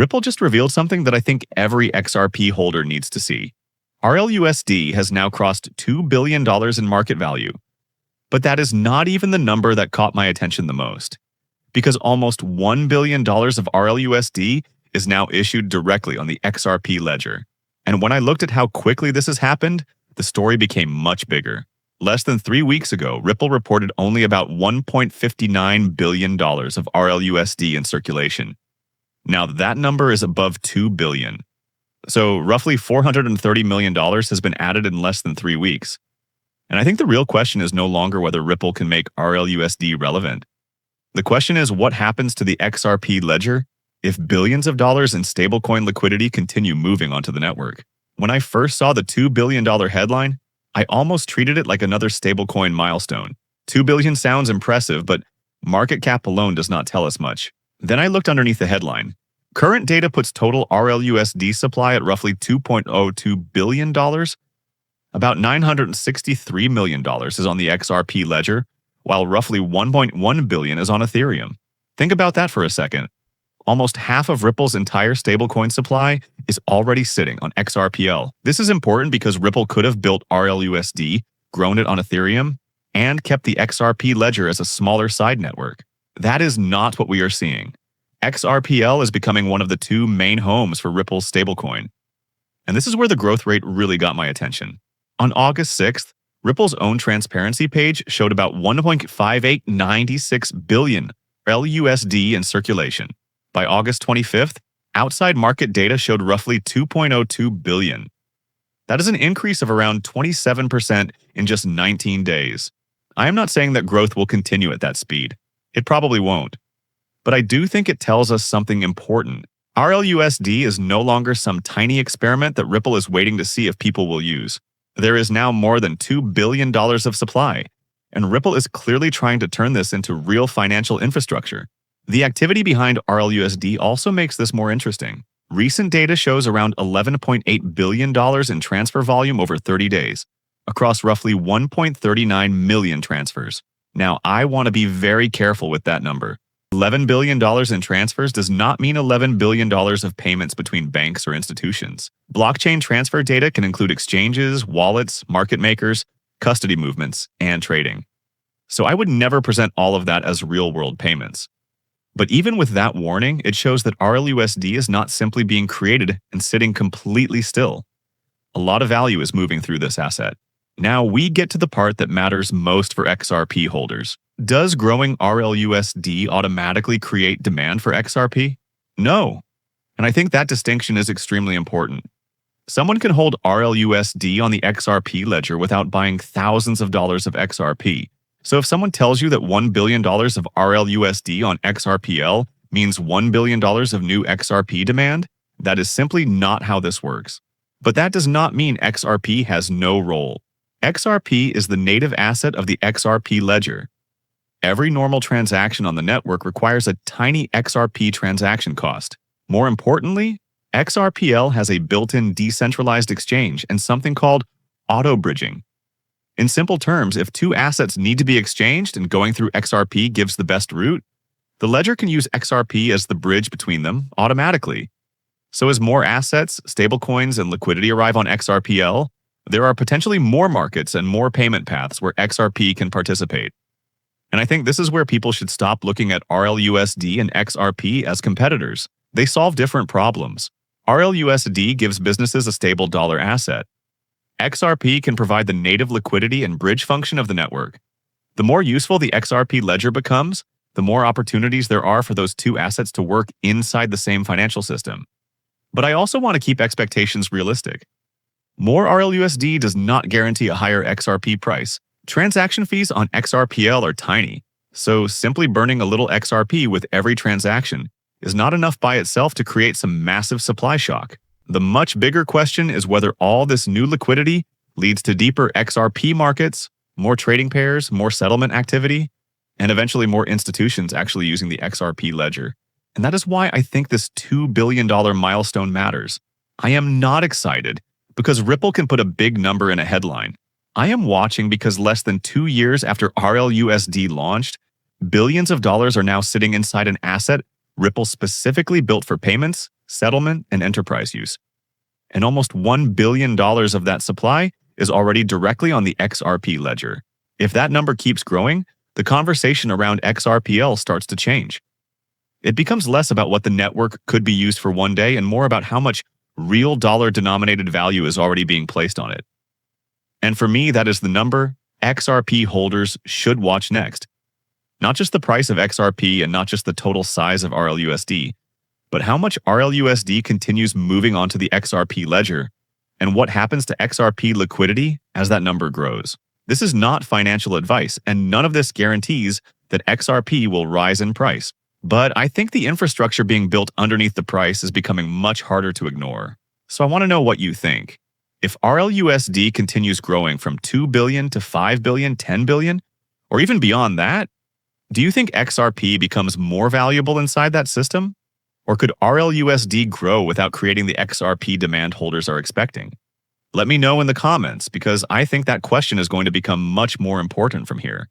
Ripple just revealed something that I think every XRP holder needs to see. RLUSD has now crossed $2 billion in market value. But that is not even the number that caught my attention the most, because almost $1 billion of RLUSD is now issued directly on the XRP Ledger. And when I looked at how quickly this has happened, the story became much bigger. Less than 3 weeks ago, Ripple reported only about $1.59 billion of RLUSD in circulation. Now that number is above $2 billion. So roughly $430 million has been added in less than 3 weeks. And I think the real question is no longer whether Ripple can make RLUSD relevant. The question is what happens to the XRP Ledger if billions of dollars in stablecoin liquidity continue moving onto the network. When I first saw the $2 billion headline, I almost treated it like another stablecoin milestone. $2 billion sounds impressive, but market cap alone does not tell us much. Then I looked underneath the headline. Current data puts total RLUSD supply at roughly $2.02 billion. About $963 million is on the XRP Ledger, while roughly $1.1 billion is on Ethereum. Think about that for a second. Almost half of Ripple's entire stablecoin supply is already sitting on XRPL. This is important because Ripple could have built RLUSD, grown it on Ethereum, and kept the XRP Ledger as a smaller side network. That is not what we are seeing. XRPL is becoming one of the two main homes for Ripple's stablecoin. And this is where the growth rate really got my attention. On August 6th, Ripple's own transparency page showed about 1.5896 billion RLUSD in circulation. By August 25th, outside market data showed roughly 2.02 billion. That is an increase of around 27% in just 19 days. I am not saying that growth will continue at that speed. It probably won't. But I do think it tells us something important. RLUSD is no longer some tiny experiment that Ripple is waiting to see if people will use. There is now more than $2 billion of supply, and Ripple is clearly trying to turn this into real financial infrastructure. The activity behind RLUSD also makes this more interesting. Recent data shows around $11.8 billion in transfer volume over 30 days, across roughly 1.39 million transfers. Now, I want to be very careful with that number. $11 billion in transfers does not mean $11 billion of payments between banks or institutions. Blockchain transfer data can include exchanges, wallets, market makers, custody movements, and trading. So I would never present all of that as real-world payments. But even with that warning, it shows that RLUSD is not simply being created and sitting completely still. A lot of value is moving through this asset. Now we get to the part that matters most for XRP holders. Does growing RLUSD automatically create demand for XRP? No. And I think that distinction is extremely important. Someone can hold RLUSD on the XRP ledger without buying thousands of dollars of XRP. So if someone tells you that $1 billion of RLUSD on XRPL means $1 billion of new XRP demand, that is simply not how this works. But that does not mean XRP has no role. XRP is the native asset of the XRP ledger. Every normal transaction on the network requires a tiny XRP transaction cost. More importantly, XRPL has a built-in decentralized exchange and something called auto-bridging. In simple terms, if two assets need to be exchanged and going through XRP gives the best route, the ledger can use XRP as the bridge between them automatically. So as more assets, stablecoins, and liquidity arrive on XRPL, there are potentially more markets and more payment paths where XRP can participate. And I think this is where people should stop looking at RLUSD and XRP as competitors. They solve different problems. RLUSD gives businesses a stable dollar asset. XRP can provide the native liquidity and bridge function of the network. The more useful the XRP ledger becomes, the more opportunities there are for those two assets to work inside the same financial system. But I also want to keep expectations realistic. More RLUSD does not guarantee a higher XRP price. Transaction fees on XRPL are tiny, so simply burning a little XRP with every transaction is not enough by itself to create some massive supply shock. The much bigger question is whether all this new liquidity leads to deeper XRP markets, more trading pairs, more settlement activity, and eventually more institutions actually using the XRP ledger. And that is why I think this $2 billion milestone matters. I am not excited because Ripple can put a big number in a headline. I am watching because less than 2 years after RLUSD launched, billions of dollars are now sitting inside an asset Ripple specifically built for payments, settlement, and enterprise use. And almost $1 billion of that supply is already directly on the XRP ledger. If that number keeps growing, the conversation around XRPL starts to change. It becomes less about what the network could be used for one day and more about how much real dollar-denominated value is already being placed on it. And for me, that is the number XRP holders should watch next. Not just the price of XRP and not just the total size of RLUSD, but how much RLUSD continues moving onto the XRP ledger and what happens to XRP liquidity as that number grows. This is not financial advice, and none of this guarantees that XRP will rise in price. But I think the infrastructure being built underneath the price is becoming much harder to ignore. So I want to know what you think. If RLUSD continues growing from 2 billion to 5 billion, 10 billion, or even beyond that, do you think XRP becomes more valuable inside that system? Or could RLUSD grow without creating the XRP demand holders are expecting? Let me know in the comments because I think that question is going to become much more important from here.